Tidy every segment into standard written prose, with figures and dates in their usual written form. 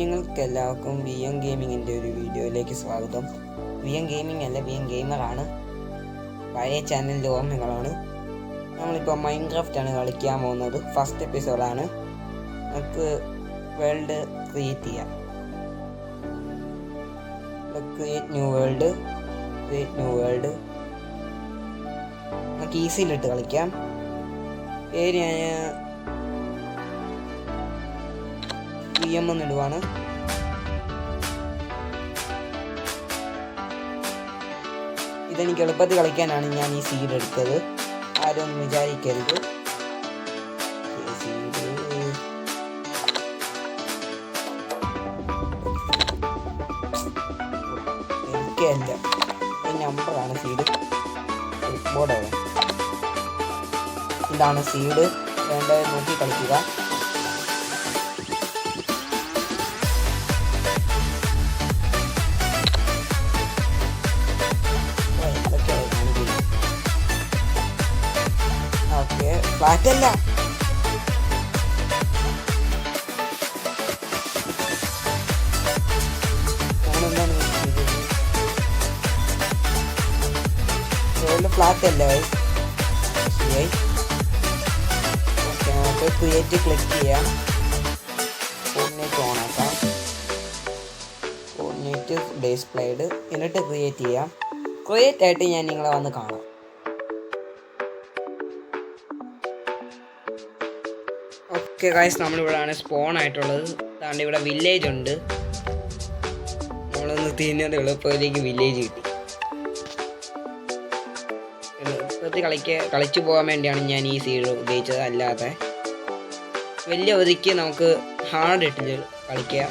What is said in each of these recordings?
നിങ്ങൾക്കെല്ലാവർക്കും V M ഗെയിമിങ്ങിൻ്റെ ഒരു വീഡിയോയിലേക്ക് സ്വാഗതം. വി എം ഗെയിമിംഗ് അല്ല, വി എം ഗെയിമറാണ്. പഴയ ചാനലിൻ്റെ ഓർമ്മകളാണ്. നമ്മളിപ്പോൾ മൈൻക്രാഫ്റ്റാണ് കളിക്കാൻ പോകുന്നത്. ഫസ്റ്റ് എപ്പിസോഡാണ്. നമുക്ക് വേൾഡ് ക്രിയേറ്റ് ചെയ്യാം. Create new world. നമുക്ക് ഈസിയിലിട്ട് കളിക്കാം. പേര് ഞാൻ VM എന്നിടുവാണ്. ഇതെനിക്ക് എളുപ്പത്തിൽ കളിക്കാനാണ് ഞാൻ ഈ സീഡ് എടുത്തത്. ആരും ഒന്നും വിചാരിക്കരുത്. എനിക്കല്ല, ഈ നമ്പറാണ് സീഡ്. ബോർഡാണ്, ഇതാണ് സീഡ്. വേണ്ടത് നോക്കി കളിക്കുക. ഫ്ലാറ്റല്ല, ഫ്ലാറ്റ് അല്ല. ശരിയായി. ഓക്കെ, നമുക്ക് ക്രിയേറ്റ് ക്ലിക്ക് ചെയ്യാം. കോർഡിനേറ്റ് ഓൺ ആക്കാം. Coordinate displayed. എന്നിട്ട് ക്രിയേറ്റ് ചെയ്യാം. ക്രിയേറ്റ് ആയിട്ട് ഞാൻ നിങ്ങളെ വന്ന് കാണാം. ഓക്കെ ഗൈസ്, നമ്മളിവിടെയാണ് സ്പോൺ ആയിട്ടുള്ളത്. അതുകൊണ്ട് ഇവിടെ വില്ലേജ് ഉണ്ട്. നമ്മളൊന്ന് തിരിഞ്ഞത് എളുപ്പത്തിലേക്ക് വില്ലേജ് കിട്ടി. എളുപ്പത്തിൽ കളിച്ചു പോകാൻ വേണ്ടിയാണ് ഞാൻ ഈ സീഡ് ഉപയോഗിച്ചത്. അല്ലാതെ വലിയ ഒതുക്കി നമുക്ക് ഹാർഡ് ഇട്ട് കളിക്കാം.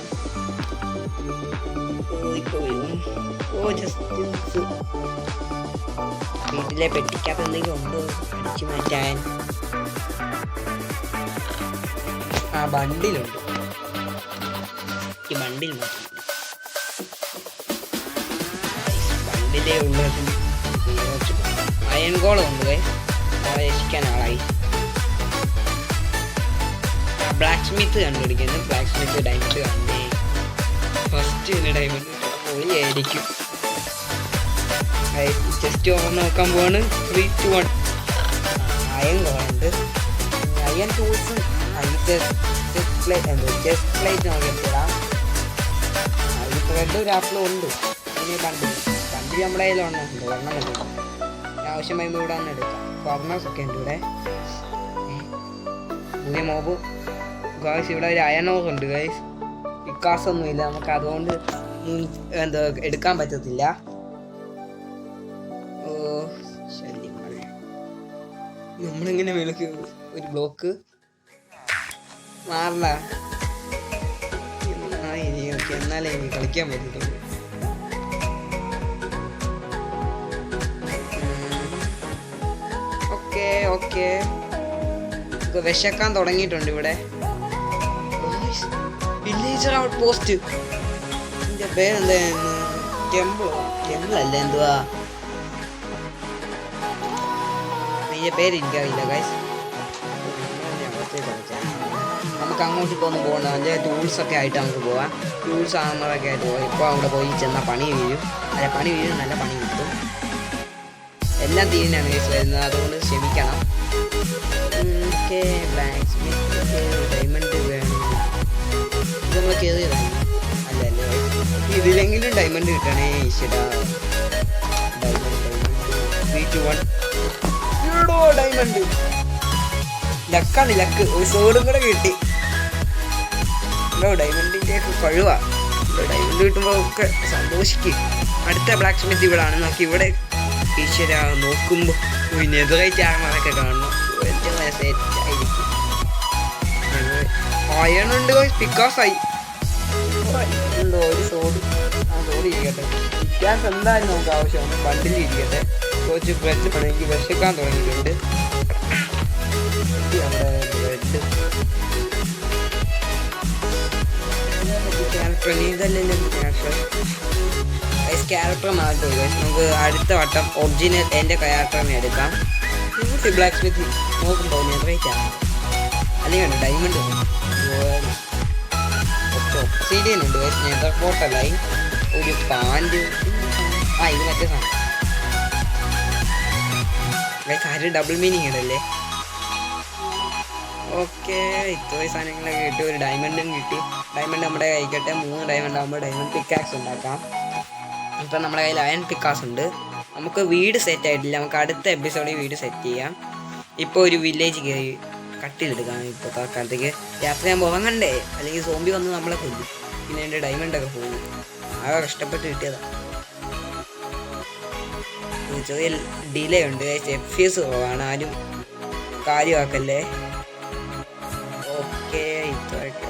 വീട്ടിലെ പെട്ടിക്കകത്ത് എന്തെങ്കിലും ഉണ്ടോ അടിച്ചു മാറ്റാൻ? ആ ബണ്ടിലുണ്ട്. ഈ ബണ്ടിൽ ബണ്ടിലേ ഉള്ളത്. അയൺ ഗോളം ഉണ്ട്. നാളെ രക്ഷിക്കാൻ ആളായി. ബ്ലാക്ക് സ്മിത്ത് കണ്ടുപിടിക്കുന്നത്. ബ്ലാക്ക് സ്മിത്ത് ഡയമണ്ട് കണ്ടേ. ഫസ്റ്റ് തന്നെ ഡയമണ്ട് പോലെയായിരിക്കും. ജസ്റ്റ് ഓർമ്മ നോക്കാൻ പോവാണ്. 3, 2, 1. അയൺ ഗോളുണ്ട്. അയൺ ടൂൾസ് ചെസ്റ്റ് പ്ലേറ്റ് നോക്കിയിടാം. അതിൽ ത്രെഡ് ഒരു ആപ്പിളും ഉണ്ട്. പിന്നെ ബണ്ടിൽ നമ്മുടെ കയ്യിലുണ്ട്. ഒരെണ്ണം എടുക്കാം. ആവശ്യം വരുമ്പോൾ ഇവിടെ വന്ന് എടുക്കാം. ഫാർമേഴ്സ് ഒക്കെ ഉണ്ട് ഇവിടെ. പുതിയ മോബ് ഗായ്സ്. ഇവിടെ ഒരു അയണോസ് ഉണ്ട് ഗായ്സ്. വിക്കാസൊന്നുമില്ല നമുക്ക്, അതുകൊണ്ട് എടുക്കാൻ പറ്റത്തില്ല. ഓ ശല്യം. നമ്മളിങ്ങനെ വിളിക്കും ഒരു ബ്ലോക്ക് മാറില്ല. എന്നാലേ ഇനി കളിക്കാൻ പറ്റത്തുള്ളൂ. ഓക്കെ വിശക്കാൻ തുടങ്ങിയിട്ടുണ്ട് ഇവിടെ. Villager out post. ഇതിന്റെ പേരെന്തായിരുന്നു? ടെമ്പിളല്ല, എന്തുവാ ഇതിന്റെ പേര് എനിക്കറിയില്ല ഗൈസ്. നമുക്ക് അങ്ങോട്ട് ഇപ്പോൾ പോകണ്ട. അതിൻ്റെ ടൂൾസൊക്കെ ആയിട്ട് നമുക്ക് പോവാം. ടൂൾസ് ആകുമ്പോഴൊക്കെ ആയിട്ട് പോകാം. ഇപ്പോൾ അവിടെ പോയി ചെന്നാൽ പണി വീഴും. നല്ല പണി കിട്ടും. എല്ലാം തീരുന്നാണ് കേസ് വരുന്നത്, അതുകൊണ്ട് ക്ഷമിക്കണം. ഓക്കെ, ബ്ലാക്ക് സ്മിത്ത് ഡയമണ്ട് വേണം. ഇത് നമ്മൾ കയറിയതാണ്. അല്ലേ ഇതിലെങ്കിലും ഡയമണ്ട് കിട്ടണേ. ഈശ്വരാ, ഡയമണ്ട് ലക്കാണ്. ലക്ക് ഒരു സോഡും കൂടെ കിട്ടി. ഡയമണ്ടിൻ്റെ ഒക്കെ കഴിവാ. ഡയമണ്ട് കിട്ടുമ്പോൾ ഒക്കെ സന്തോഷിക്കും. അടുത്ത ബ്ലാക്ക് സ്മിത്ത് ഇവിടാണ്. നമുക്ക് ഇവിടെ ഈശ്വര നോക്കുമ്പോൾ നെതറൈറ്റ് ആർമറൊക്കെ കാണണം. സെറ്റായിരിക്കും. അയണുണ്ട്. പിക്കാസായി ഉണ്ടോ ഒരു സോഡ്? ആ സോഡ് ഇരിക്കട്ടെ. പിക്കാസ് എന്തായാലും നമുക്ക് ആവശ്യമാണ്. ബണ്ടിൽ ഇരിക്കട്ടെ. കുറച്ച് ബ്രെഡ് പണിക്ക് വിശക്കാൻ തുടങ്ങിയിട്ടുണ്ട്. നമ്മുടെ ബ്രെഡ് ക്യാരക്ടർ മാറ്റും. നമുക്ക് അടുത്ത വട്ടം ഒറിജിനൽ എൻ്റെ ക്യാരക്ടറിനെ എടുക്കാം. ബ്ലാക്ക് സ്മിത്ത് നോക്കുമ്പോൾ നെതറൈറ്റ് ആണ്. അല്ലെങ്കിൽ ഡയമണ്ട് ഒബ്സിഡിയൻ ഉണ്ട് നെതർ പോർട്ടലായി ഒരു പാൻറ് ഇത് മറ്റേ സാധനം കാര്യം ഡബിൾ മീനിങ് ഇടല്ലേ. ഓക്കെ ഇത്രയും സാധനങ്ങളൊക്കെ കിട്ടി. ഒരു ഡയമണ്ടും കിട്ടി. ഡയമണ്ട് നമ്മുടെ കൈക്കട്ടെ 3 ഡയമണ്ട് ആകുമ്പോൾ ഡയമണ്ട് പിക്കാക്സ് ഉണ്ടാക്കാം. ഇപ്പം നമ്മുടെ കയ്യിൽ അയൺ പിക്കാസ് ഉണ്ട്. നമുക്ക് വീട് സെറ്റ് ആയിട്ടില്ല. നമുക്ക് അടുത്ത എപ്പിസോഡിൽ വീട് സെറ്റ് ചെയ്യാം. ഇപ്പോൾ ഒരു വില്ലേജ് കയറി കട്ടിലെടുക്കാം. ഇപ്പോൾ തൽക്കാലത്തേക്ക് രാത്രിയാകുമ്പോൾ ഉറങ്ങണ്ടേ, അല്ലെങ്കിൽ സോംബി വന്ന് നമ്മളെ കൊല്ലും. പിന്നെ എൻ്റെ ഡയമണ്ടൊക്കെ പോകും. ആകെ കഷ്ടപ്പെട്ട് കിട്ടിയതാണ്. ചെറിയ ഡിലേ ഉണ്ട്. FPS കുറവാണ്. ആരും കാര്യമാക്കല്ലേ. ഓക്കെ ഇത്രയായിട്ട്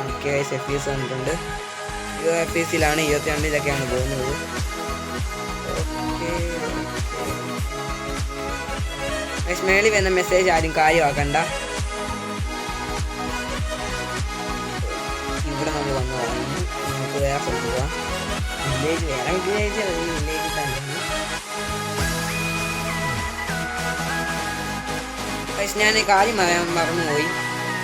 ഓക്കെ FPS വന്നിട്ടുണ്ട്. FPS-ലാണ് 22-ലൊക്കെയാണ് പോകുന്നത്. ഓക്കെ മേളിൽ വരുന്ന മെസ്സേജ് ആരും കാര്യമാക്കണ്ട. ഇവിടെ നമ്മൾ വന്നതാണ്. നമുക്ക് വേറെ സ്ഥലത്ത് പോവാം. വില്ലേജ് വേറെ വില്ലേജ് തന്നെ. ഞാൻ കാര്യം പറയാൻ മറന്നുപോയി.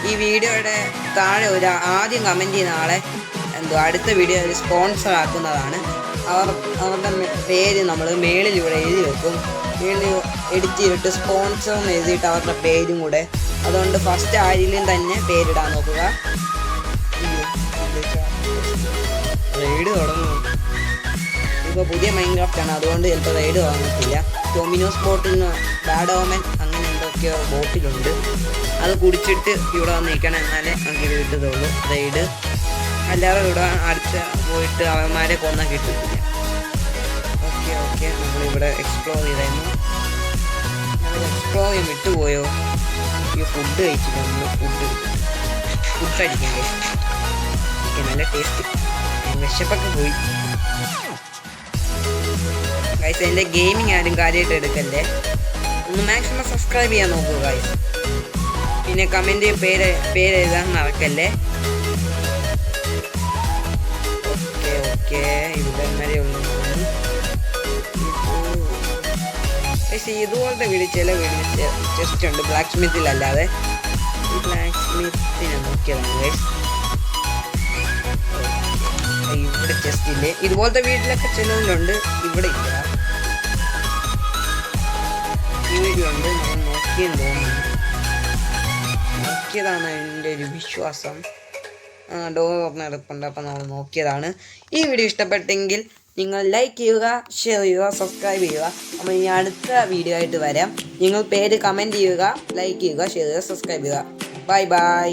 ഈ വീഡിയോയുടെ താഴെ ഒരു ആദ്യം കമൻറ്റ് ചെയ്യുന്ന ആളെ അടുത്ത വീഡിയോ സ്പോൺസർ ആക്കുന്നതാണ്. അവരുടെ പേര് നമ്മൾ മേളിൽ ഇവിടെ എഴുതി വെക്കും. മേളിൽ എഡിറ്റ് ചെയ്തിട്ട് സ്പോൺസർ എന്ന് എഴുതിയിട്ട് അവരുടെ പേരും കൂടെ. അതുകൊണ്ട് ഫസ്റ്റ് ആരിലും തന്നെ പേരിടാൻ നോക്കുക. റെയ്ഡ് തുടങ്ങും. ഇപ്പോൾ പുതിയ മൈൻക്രാഫ്റ്റാണ്, അതുകൊണ്ട് ചിലപ്പോൾ റെയ്ഡ് വാങ്ങത്തില്ല. ഡൊമിനോസ് ബോട്ടിൽ ബാഡ് ഓമൻ അങ്ങനെ എന്തൊക്കെയോ ബോട്ടിലുണ്ട്. അത് കുടിച്ചിട്ട് ഇവിടെ വന്ന് നിൽക്കണം, എന്നാലേ നമുക്ക് ഇത് കിട്ടത്തുള്ളൂ റെയ്ഡ്. അല്ലാതെ ഇവിടെ അടുത്ത് പോയിട്ട് അവന്മാരെ കൊന്നാൽ കിട്ടത്തില്ല. ഓക്കെ നമ്മളിവിടെ എക്സ്പ്ലോർ ചെയ്തായിരുന്നു. എക്സ്പ്ലോർ ചെയ്യാൻ വിട്ടുപോയോ? ഈ ഫുഡ് കഴിച്ചിട്ട് നമ്മൾ ഫുഡ് അടിക്കാൻ ഓക്കെ നല്ല ടേസ്റ്റ്. വിശപ്പൊക്കെ പോയി. ഗൈസ് എൻ്റെ ഗെയിമിങ് ആരും കാര്യമായിട്ട് എടുക്കല്ലേ. ഒന്ന് മാക്സിമം സബ്സ്ക്രൈബ് ചെയ്യാൻ നോക്കുക ഗൈസ്. പിന്നെ കമൻറ്റ് പേര് എഴുതാൻ മറക്കല്ലേ. ഓക്കെ ഇവിടെ വരെ ഉള്ളൂ. പക്ഷേ ഇതുപോലത്തെ വീട് ചില വീടിന് ചെസ്റ്റ് ഉണ്ട്, ബ്ലാക്ക് സ്മിത്തിലല്ലാതെ. ഈ ബ്ലാക്ക് സ്മിത്തിനെ നോക്കിയതാണ് ഗൈസ്. ഇവിടെ ചെസ്റ്റ് ഇല്ലേ. ഇതുപോലത്തെ വീട്ടിലൊക്കെ ചിലതിലുണ്ട്, ഇവിടെ ഇല്ല. ഈ വീട്ടിലുണ്ട്. നമ്മൾ നോക്കിയെന്ന് തോന്നുന്നു. നോക്കിയതാണ് എൻ്റെ ഒരു വിശ്വാസം. ഡോർ ഓപ്പൺ എടുപ്പുണ്ട്, അപ്പം നമ്മൾ നോക്കിയതാണ്. ഈ വീഡിയോ ഇഷ്ടപ്പെട്ടെങ്കിൽ നിങ്ങൾ ലൈക്ക് ചെയ്യുക, ഷെയർ ചെയ്യുക, സബ്സ്ക്രൈബ് ചെയ്യുക. അപ്പോൾ ഇനി അടുത്ത വീഡിയോ ആയിട്ട് വരാം. നിങ്ങൾ പേര് കമൻറ്റ് ചെയ്യുക, ലൈക്ക് ചെയ്യുക, ഷെയർ ചെയ്യുക, സബ്സ്ക്രൈബ് ചെയ്യുക. Bye bye.